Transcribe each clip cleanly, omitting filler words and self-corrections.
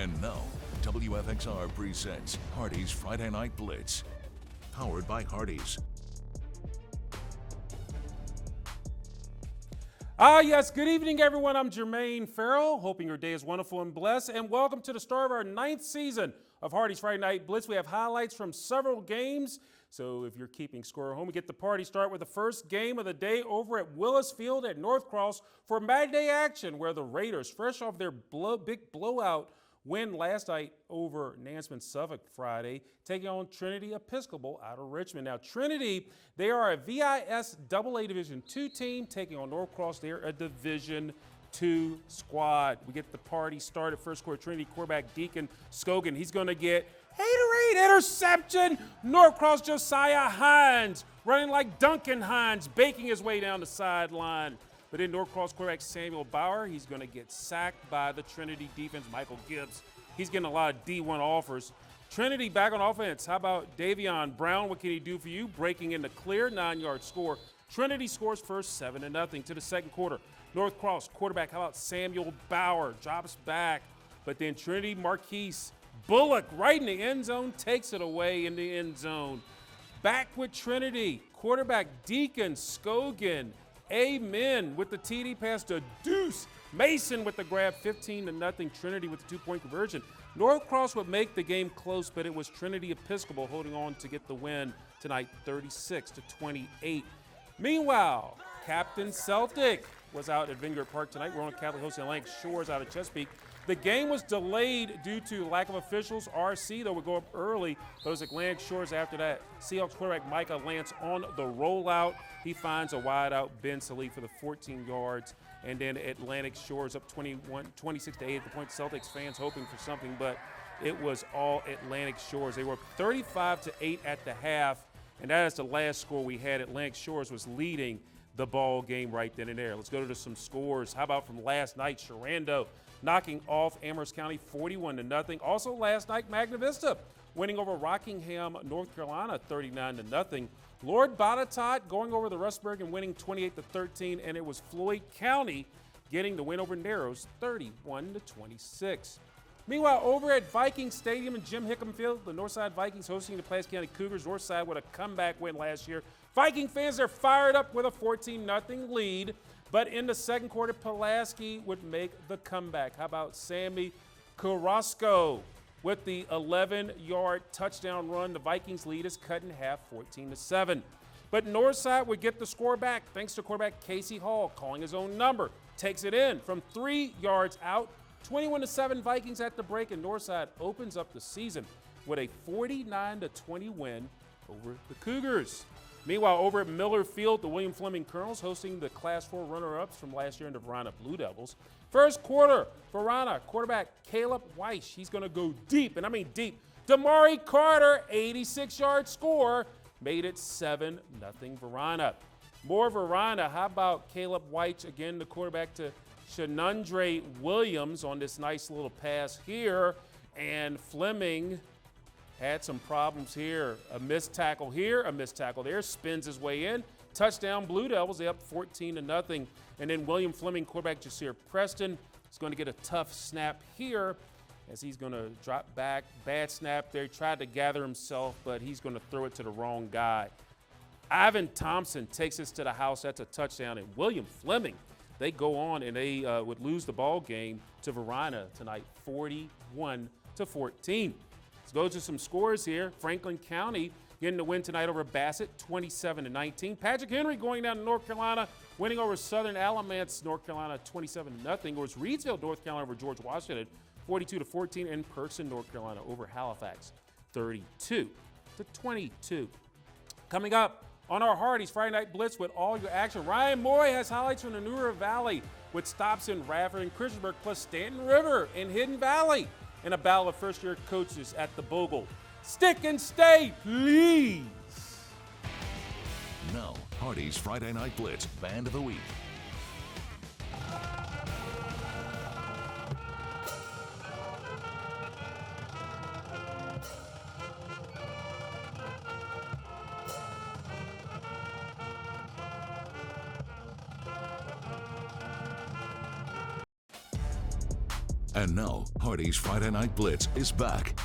And now, WFXR presents Hardee's Friday Night Blitz, powered by Hardee's. Yes, good evening, everyone. I'm Jermaine Ferrell, hoping your day is wonderful and blessed, and welcome to the start of our 9th season of Hardee's Friday Night Blitz. We have highlights from several games, so if you're keeping score at home, we get the party start with the first game of the day over at Willis Field at North Cross for matinee action, where the Raiders, fresh off their big blowout win last night over Nansemond Suffolk Friday, taking on Trinity Episcopal out of Richmond. Now, Trinity, they are a VIS AA Division II team taking on North Cross. They're a Division II squad. We get the party started. First quarter, Trinity quarterback Deacon Scogan. He's going to get haterade interception. North Cross Josiah Hines running like Duncan Hines, baking his way down the sideline. But in North Cross quarterback Samuel Bauer, he's going to get sacked by the Trinity defense, Michael Gibbs. He's getting a lot of D1 offers. Trinity back on offense. How about Davion Brown? What can he do for you? Breaking in the clear 9-yard score. Trinity scores first 7-0 to the second quarter. North Cross quarterback, how about Samuel Bauer? Drops back. But then Trinity Marquise Bullock right in the end zone, takes it away in the end zone. Back with Trinity, quarterback Deacon Scogan. Amen with the TD pass to Deuce Mason with the grab, 15-0. Trinity with the 2-point conversion. North Cross would make the game close, but it was Trinity Episcopal holding on to get the win tonight, 36-28. Meanwhile, Captain Celtic was out at Vineyard Park tonight. Roanoke Catholic hosting Atlantic Shores out of Chesapeake. The game was delayed due to lack of officials. RC, though, would go up early, but it was Atlantic Shores after that. Seahawks quarterback Micah Lance on the rollout. He finds a wide-out Ben Salih for the 14 yards. And then Atlantic Shores up 26-8 at the point. Celtics fans hoping for something, but it was all Atlantic Shores. They were up 35-8 at the half, and that is the last score we had. Atlantic Shores was leading the ball game right then and there. Let's go to some scores. How about from last night? Sherando knocking off Amherst County 41-0. Also last night, Magna Vista winning over Rockingham, North Carolina 39-0. Lord Botetourt going over the Rustburg and winning 28-13, and it was Floyd County getting the win over Narrows 31-26. Meanwhile, over at Viking Stadium and Jim Hickam Field, the Northside Vikings hosting the Pulaski County Cougars. Northside with a comeback win last year. Viking fans are fired up with a 14-0 lead. But in the second quarter, Pulaski would make the comeback. How about Sammy Carrasco with the 11-yard touchdown run? The Vikings lead is cut in half, 14-7. But Northside would get the score back thanks to quarterback Casey Hall calling his own number. Takes it in from 3 yards out. 21-7 Vikings at the break, and Northside opens up the season with a 49-20 win over the Cougars. Meanwhile, over at Miller Field, the William Fleming Colonels hosting the Class 4 runner-ups from last year in the Verona Blue Devils. First quarter, Verona quarterback Caleb Weiss. He's going to go deep, and I mean deep. Damari Carter, 86-yard score, made it 7-0 Verona. More Verona. How about Caleb Weiss, again, the quarterback to Shanundre Williams on this nice little pass here, and Fleming had some problems here. A missed tackle here, a missed tackle there, spins his way in. Touchdown Blue Devils, they up 14-0. And then William Fleming, quarterback Jasir Preston, is going to get a tough snap here as he's going to drop back. Bad snap there. He tried to gather himself, but he's going to throw it to the wrong guy. Ivan Thompson takes this to the house. That's a touchdown. And William Fleming, they go on and they would lose the ball game to Verona tonight, 41-14. Let's go to some scores here. Franklin County getting the win tonight over Bassett, 27-19. Patrick Henry going down to North Carolina, winning over Southern Alamance, North Carolina, 27-0. It was Reidsville, North Carolina over George Washington, 42-14. And Person, North Carolina over Halifax, 32-22. Coming up on our Hardee's Friday Night Blitz with all your action, Ryan Moye has highlights from the New River Valley with stops in Radford and Christiansburg, plus Stanton River and Hidden Valley, and a battle of first-year coaches at the Bogle. Stick and stay, please. Now, Hardee's Friday Night Blitz Band of the Week. And now, Hardee's Friday Night Blitz is back.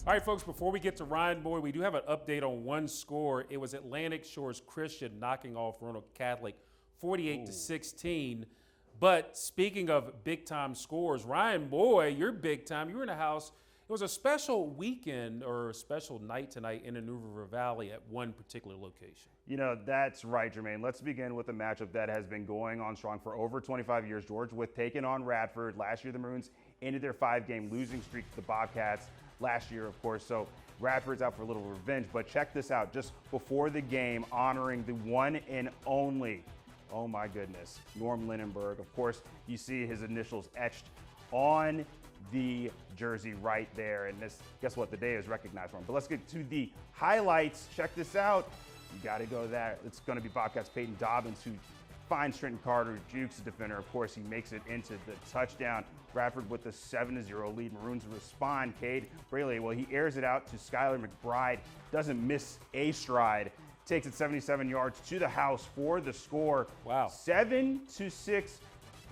All right, folks, before we get to Ryan Moye, we do have an update on one score. It was Atlantic Shores Christian knocking off Roanoke Catholic 48-16. But speaking of big-time scores, Ryan Moye, you're big time. You were in the house. It was a special weekend or a special night tonight in the New River Valley at one particular location. You know, that's right, Jermaine. Let's begin with a matchup that has been going on strong for over 25 years. George Wythe taking on Radford. Last year, the Maroons ended their 5-game losing streak to the Bobcats last year, of course. So Radford's out for a little revenge. But check this out. Just before the game, honoring the one and only, oh my goodness, Norm Lindenberg. Of course, you see his initials etched on the jersey right there. And this, guess what? The day is recognized for him. But let's get to the highlights. Check this out. You got to go there. It's going to be Bobcats Peyton Dobbins who finds Trenton Carter, jukes the defender. Of course, he makes it into the touchdown. Radford with a 7-0 lead. Maroons respond. Cade Braley, well, he airs it out to Skylar McBride. Doesn't miss a stride. Takes it 77 yards to the house for the score. Wow. 7-6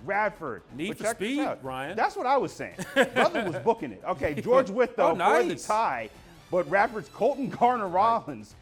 Radford. Need for speed, Ryan. That's what I was saying. Brother was booking it. Okay, George Wythe, though, for the tie. But Radford's Colton Garner-Rollins.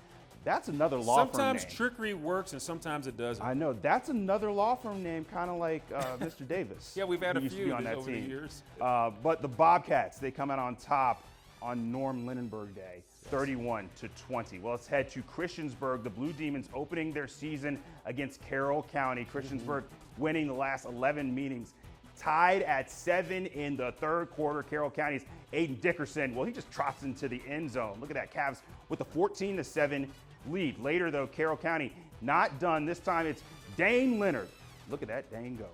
That's another law firm name. Sometimes trickery works and sometimes it doesn't. I know. That's another law firm name, kind of like Mr. Davis. Yeah, we've had a few on that over team. the years. But the Bobcats, they come out on top on Norm Lindenberg Day, 31-20. Well, let's head to Christiansburg. The Blue Demons opening their season against Carroll County. Christiansburg winning the last 11 meetings. Tied at 7 in the third quarter. Carroll County's Aiden Dickerson, well, he just trots into the end zone. Look at that, Cavs with a 14-7 lead. Later, though, Carroll County not done. This time it's Dane Leonard. Look at that Dane go.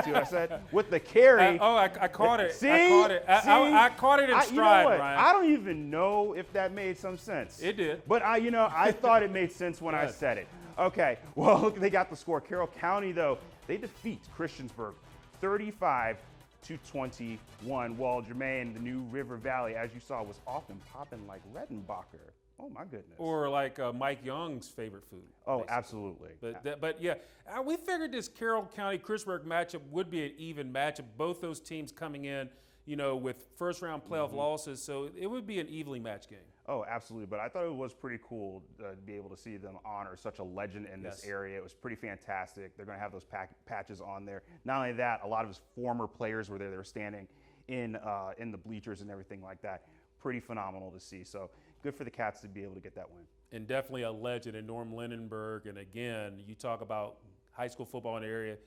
See what I said? With the carry. I caught it. See? I caught it. I caught it in stride, you know what? Ryan. I don't even know if that made some sense. It did. But I thought it made sense when I said it. Okay, well, look, they got the score. Carroll County, though, they defeat Christiansburg 35-21. Well, Jermaine, the New River Valley, as you saw, was often popping like Redenbacher. Oh, my goodness. Or like Mike Young's favorite food. Oh, basically. absolutely. But yeah, we figured this Carroll County-Christiansburg matchup would be an even matchup. Both those teams coming in, with first-round playoff losses, so it would be an evenly matched game. Oh, absolutely. But I thought it was pretty cool to be able to see them honor such a legend in this area. It was pretty fantastic. They're going to have those patches on there. Not only that, a lot of his former players were there. They were standing in the bleachers and everything like that. Pretty phenomenal to see. So good for the Cats to be able to get that win. And definitely a legend in Norm Lindenberg. And again, you talk about high school football in the area.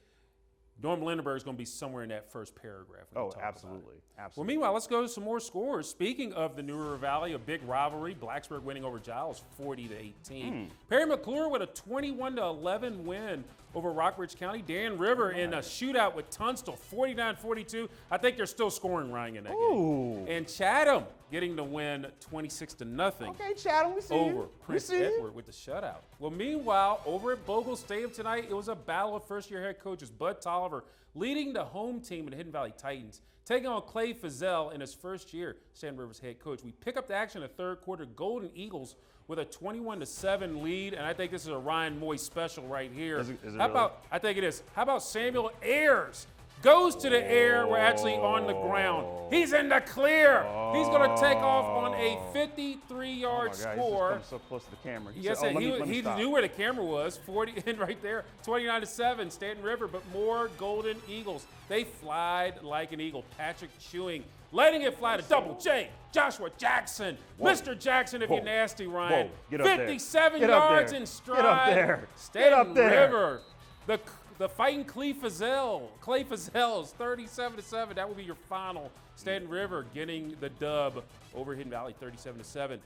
Norm Lindenberg is going to be somewhere in that first paragraph. Oh, absolutely. Absolutely. Well, meanwhile, let's go to some more scores. Speaking of the New River Valley, a big rivalry, Blacksburg winning over Giles 40-18. Perry McClure with a 21-11 win over Rockbridge County. Dan River in a shootout with Tunstall, 49-42. I think they're still scoring, Ryan, in that game. And Chatham getting the win 26-0. Okay, Chatham, we see over you. Prince Edward with the shutout. Well, meanwhile, over at Bogle Stadium tonight, it was a battle of first-year head coaches. Bud Tolliver leading the home team in the Hidden Valley Titans, taking on Clay Fazell in his first year, Sand River's head coach. We pick up the action in the third quarter. Golden Eagles with a 21-7 lead, and I think this is a Ryan Moye special right here. Is it How really? about? I think it is. How about Samuel Ayers? Goes to the air. We're actually on the ground. He's in the clear. He's going to take off on a 53-yard score. He's so close to the camera. Yes, he knew where the camera was. 40 and right there, 29-7, Stanton River. But more Golden Eagles. They flied like an eagle. Patrick Chewing, letting it fly to Double J. Joshua Jackson, Mr. Jackson, if you're nasty, Ryan. Get up there. 57 Get up yards there. in stride. Get up there. Stanton Get up there. River. The fighting Clay Fazell's 37-7. That will be your final. Stanton River getting the dub over Hidden Valley, 37-7. Nice.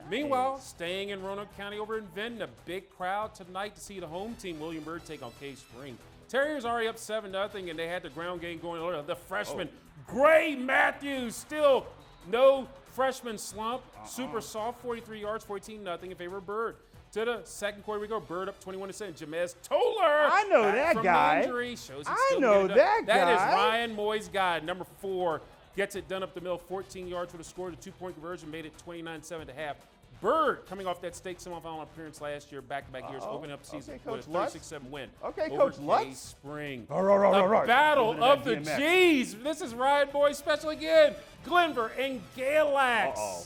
Meanwhile, staying in Roanoke County over in Vinton, a big crowd tonight to see the home team, William Byrd, take on Cave Spring. Terriers already up 7-0, and they had the ground game going earlier. The freshman, Gray Matthews, still no freshman slump. Super soft, 43 yards, 14-0 in favor of Byrd. To the second quarter we go. Byrd up 21-7. Jamez Toller. I know that from guy. Injury, shows I still know getting it that done. That is guy. Ryan Moye's guy. Number 4 gets it done up the middle. 14 yards for the score. The 2-point conversion made it 29-7 at half. Bird coming off that state semifinal appearance last year, back-to-back years, opening up the season Okay, with a Coach 36-7 win. Okay, over Coach Lutz. Case Spring. Right. Battle Moving of to the that G's. This is Ryan Moye special again. Glenver and Galax. Uh-oh.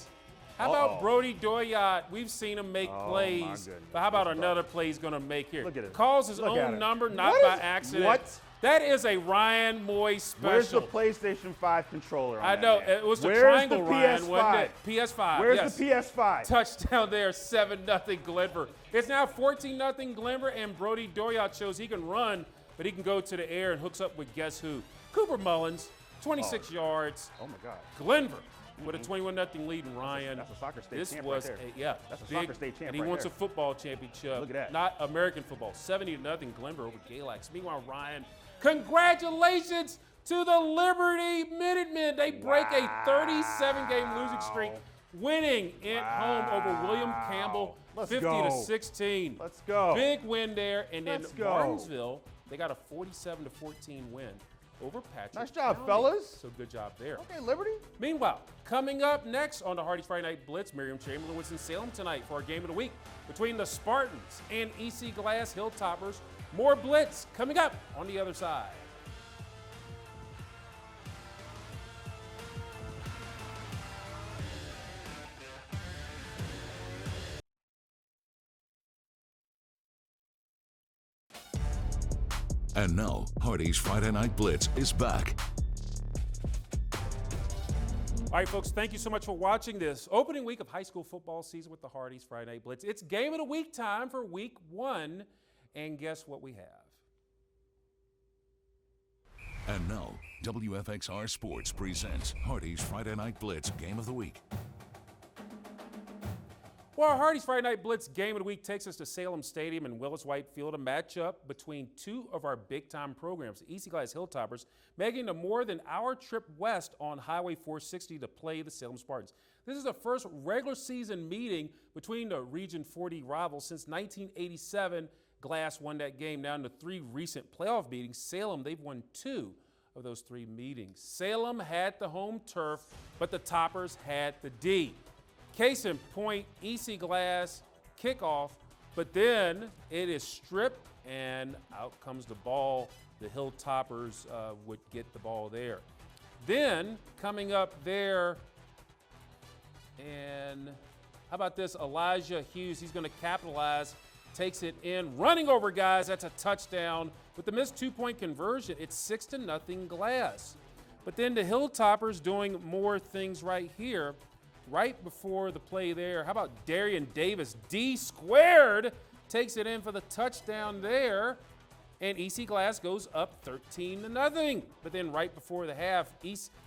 How about Brody Doyot? We've seen him make Oh, my plays, goodness. but how about This another play he's going to make here? Look at it. Calls his Look at own it. number, not What by is- accident. what? That is a Ryan Moye special. Where's the PlayStation 5 controller on I that, know. man? It was the Where's triangle, the Ryan, PS5? wasn't it? PS5, Where's yes. the PS5? Touchdown there, 7-0 Glenver. It's now 14-0 Glenver, and Brody Doyot shows he can run, but he can go to the air and hooks up with guess who? Cooper Mullins, 26 yards. Oh, my God. Glenver with a 21-0 lead, and Ryan. That's a soccer state This champ was right there. yeah, That's a big, soccer state champ and he right wants there. a football championship. Look at that. Not American football. 70-0 Glenver over Galax. Meanwhile, Ryan, congratulations to the Liberty Minutemen. They break a 37-game losing streak, winning at home over William Campbell, Let's 50-16. Let's go. Big win there, and then Let's go. Martinsville, they got a 47-14 win over Patrick. Nice job, County. fellas. So good job there. Okay, Liberty. Meanwhile, coming up next on the Hardee's Friday Night Blitz, Miriam Chamberlain was in Salem tonight for our game of the week between the Spartans and EC Glass Hilltoppers. More Blitz coming up on the other side. And now, Hardee's Friday Night Blitz is back. All right, folks, thank you so much for watching this opening week of high school football season with the Hardee's Friday Night Blitz. It's game of the week time for week 1, and guess what we have? And now, WFXR Sports presents Hardee's Friday Night Blitz Game of the Week. Well, our Hardee's Friday Night Blitz Game of the Week takes us to Salem Stadium and Willis White Field, a matchup between two of our big-time programs, the EC Glass Hilltoppers, making a more than hour trip west on Highway 460 to play the Salem Spartans. This is the first regular season meeting between the Region 40 rivals since 1987. Glass won that game. Now in the 3 recent playoff meetings, Salem, they've won 2 of those 3 meetings. Salem had the home turf, but the Toppers had the D. Case in point, EC Glass kickoff, but then it is stripped and out comes the ball. The Hilltoppers would get the ball there. Then coming up there, and how about this? Elijah Hughes, he's going to capitalize, takes it in, running over guys. That's a touchdown. With the missed 2-point conversion, it's 6-0 Glass. But then the Hilltoppers doing more things right here. Right before the play there, how about Darian Davis, D squared, takes it in for the touchdown there, and EC Glass goes up 13-0. But then right before the half,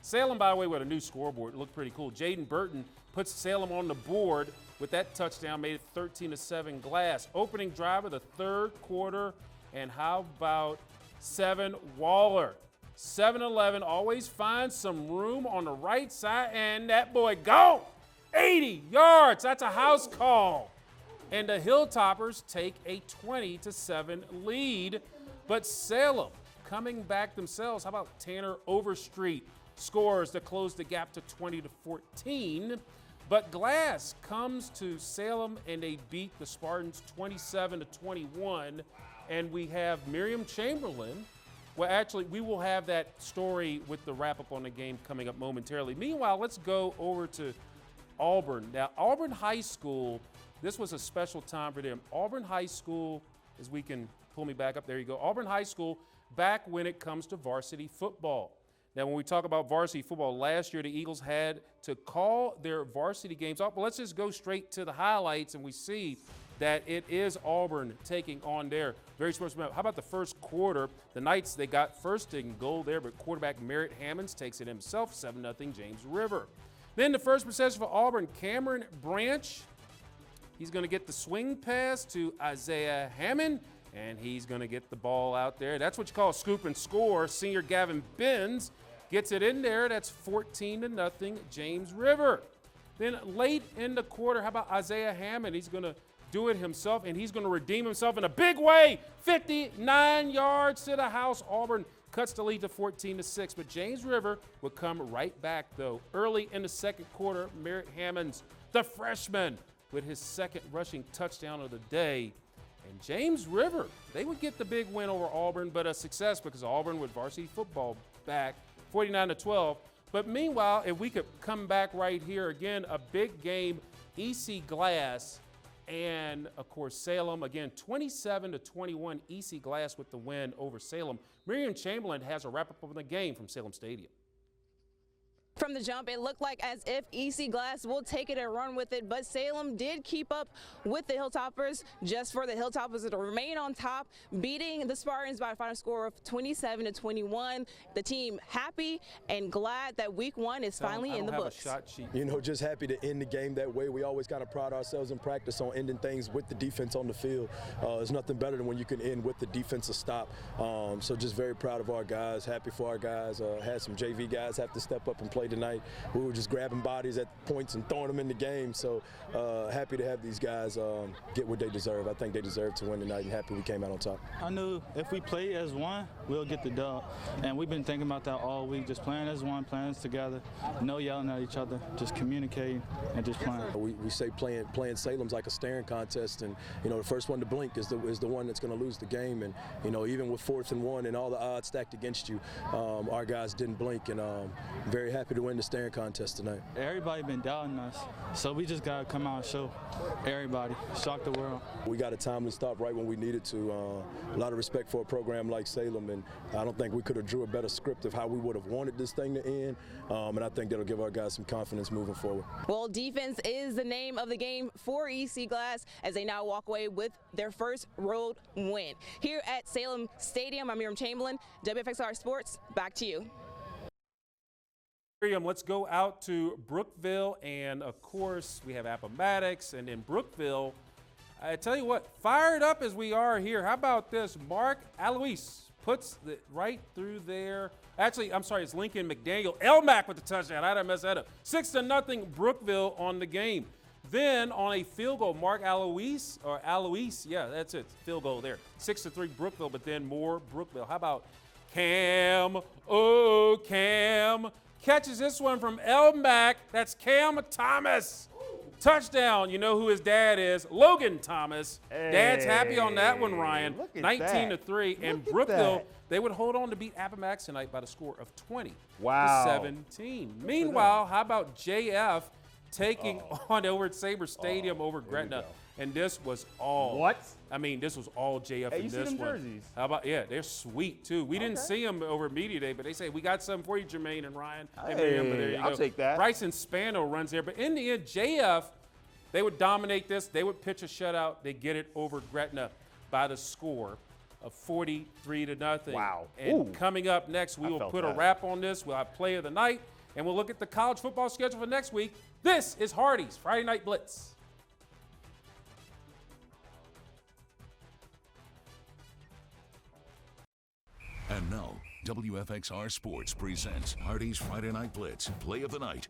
Salem, by the way, with a new scoreboard, it looked pretty cool. Jaden Burton puts Salem on the board with that touchdown, made it 13-7 Glass. Opening drive of the third quarter, and how about Seven Waller? 7-11, always finds some room on the right side, and that boy gone. 80 yards, that's a house call. And the Hilltoppers take a 20-7 lead, but Salem coming back themselves. How about Tanner Overstreet scores to close the gap to 20-14. But Glass comes to Salem and they beat the Spartans 27-21. And we have Miriam Chamberlain. Well, actually, we will have that story with the wrap-up on the game coming up momentarily. Meanwhile, let's go over to Auburn. Now, Auburn High School, this was a special time for them. Auburn High School, as we can pull me back up, there you go. Auburn High School, back when it comes to varsity football. Now, when we talk about varsity football, last year the Eagles had to call their varsity games off. But let's just go straight to the highlights, and we see that it is Auburn taking on their very special match. How about the first quarter? The Knights, they got first and goal there, but quarterback Merritt Hammonds takes it himself, 7-0 James River. Then the first possession for Auburn, Cameron Branch. He's going to get the swing pass to Isaiah Hammond, and he's going to get the ball out there. That's what you call a scoop and score. Senior Gavin Benz gets it in there. That's 14-0 James River. Then late in the quarter, how about Isaiah Hammond? He's going to do it himself, and he's going to redeem himself in a big way. 59 yards to the house. Auburn cuts the lead to 14-6, but James River would come right back, though. Early in the second quarter, Merritt Hammonds, the freshman, with his second rushing touchdown of the day. And James River, they would get the big win over Auburn, but a success because Auburn with varsity football back 49-12. But meanwhile, if we could come back right here again, a big game, EC Glass and of course Salem again, 27-21. EC Glass with the win over Salem. Miriam Chamberlain has a wrap up of the game from Salem Stadium. From the jump, it looked like as if EC Glass will take it and run with it, but Salem did keep up with the Hilltoppers just for the Hilltoppers to remain on top, beating the Spartans by a final score of 27-21. The team happy and glad that week one is finally in the books. You know, just happy to end the game that way. We always kind of pride ourselves in practice on ending things with the defense on the field. There's nothing better than when you can end with the defensive stop. So just very proud of our guys, happy for our guys. Had some JV guys have to step up and play tonight. We were just grabbing bodies at points and throwing them in the game. So happy to have these guys get what they deserve. I think they deserve to win tonight, and happy we came out on top. I knew if we play as one, we'll get the dub. And we've been thinking about that all week, just playing as one, playing together, no yelling at each other, just communicating and just playing. We say playing Salem's like a staring contest, and you know the first one to blink is the one that's going to lose the game. And you know even with 4th and 1 and all the odds stacked against you, our guys didn't blink, and very happy to win the staring contest tonight. Everybody been doubting us, so we just got to come out and show everybody, shock the world. We got a timely stop right when we needed to. A lot of respect for a program like Salem, and I don't think we could have drew a better script of how we would have wanted this thing to end, and I think that'll give our guys some confidence moving forward. Well, defense is the name of the game for EC Glass as they now walk away with their first road win. Here at Salem Stadium, I'm Miriam Chamberlain, WFXR Sports, back to you. Miriam, let's go out to Brookville, and of course we have Appomattox, and in Brookville, I tell you what, fired up as we are here. How about this? Mark Alois puts it right through there. Actually, I'm sorry, it's Lincoln McDaniel. Elmack with the touchdown. How did I mess that up? 6-0 Brookville on the game. Then on a field goal, Mark Alois, yeah, that's it, field goal there. 6-3 Brookville, but then more Brookville. How about Cam? Oh, Cam. Catches this one from Elmack. That's Cam Thomas. Touchdown. You know who his dad is. Logan Thomas. Hey, Dad's happy on that one, Ryan. 19-3. And Brookville, they would hold on to beat Appomattox tonight by the score of 20-17. Meanwhile, how about JF taking on over at Sabre Stadium over Gretna? And this was all. What? I mean, this was all JF in this one. Jerseys. How about, yeah, they're sweet too. We didn't see them over Media Day, but they say, we got something for you, Jermaine and Ryan. Hey, there you I'll go. take that. Bryson Spano runs there. But in the end, JF, they would dominate this. They would pitch a shutout. They get it over Gretna by the score of 43-0. Wow. And coming up next, we will put a wrap on this. We'll have play of the night, and we'll look at the college football schedule for next week. This is Hardee's Friday Night Blitz. And now, WFXR Sports presents Hardee's Friday Night Blitz, Play of the Night.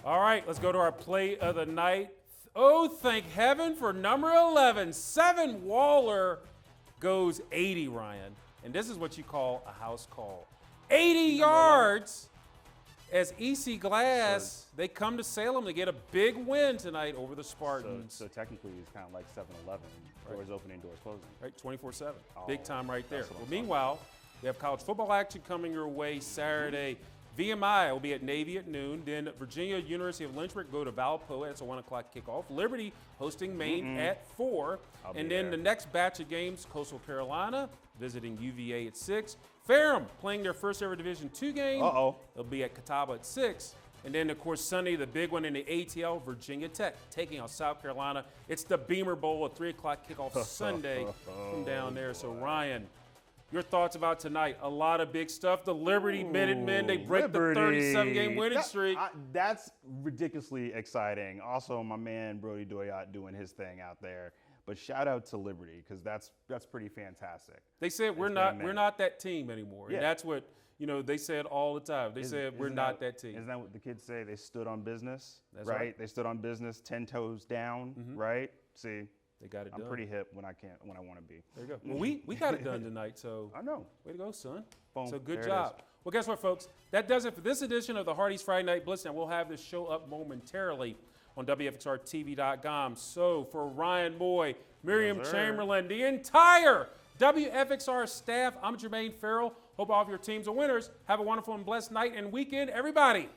All right, let's go to our play of the night. Oh, thank heaven for number 11. 7 Waller goes 80, Ryan. And this is what you call a house call. 80 yards as EC Glass, they come to Salem to get a big win tonight over the Spartans. So technically it's kind of like 7-Eleven. Doors opening, doors closing. Right, 24/7. Big time right there. Well, meanwhile, we have college football action coming your way Saturday. VMI will be at Navy at noon. Then Virginia University of Lynchburg go to Valpo. That's a 1 o'clock kickoff. Liberty hosting Maine at 4. And then the next batch of games, Coastal Carolina visiting UVA at 6. Ferrell playing their first ever Division II game. They'll be at Catawba at 6. And then, of course, Sunday, the big one in the ATL, Virginia Tech taking on South Carolina. It's the Beamer Bowl, a 3 o'clock kickoff Sunday from down there. So, Ryan, your thoughts about tonight? A lot of big stuff. The Liberty Minutemen, they break the 37-game winning streak. That's ridiculously exciting. Also, my man Brody Doyot doing his thing out there. But shout out to Liberty because that's pretty fantastic. They said we're not that team anymore. Yeah. And that's what they said all the time. They said we're not that team. Isn't that what the kids say? They stood on business, right? They stood on business, 10 toes down, right? See, they got it done. I'm pretty hip when I want to be. There you go. Well, we got it done tonight, so I know. Way to go, son. Boom. So good job. Well, guess what, folks? That does it for this edition of the Hardee's Friday Night Blitz. Now we'll have this show up momentarily. on WFXRTV.com. So for Ryan Moye, Miriam Yes, sir. Chamberlain, the entire WFXR staff, I'm Jermaine Ferrell. Hope all of your teams are winners. Have a wonderful and blessed night and weekend, everybody.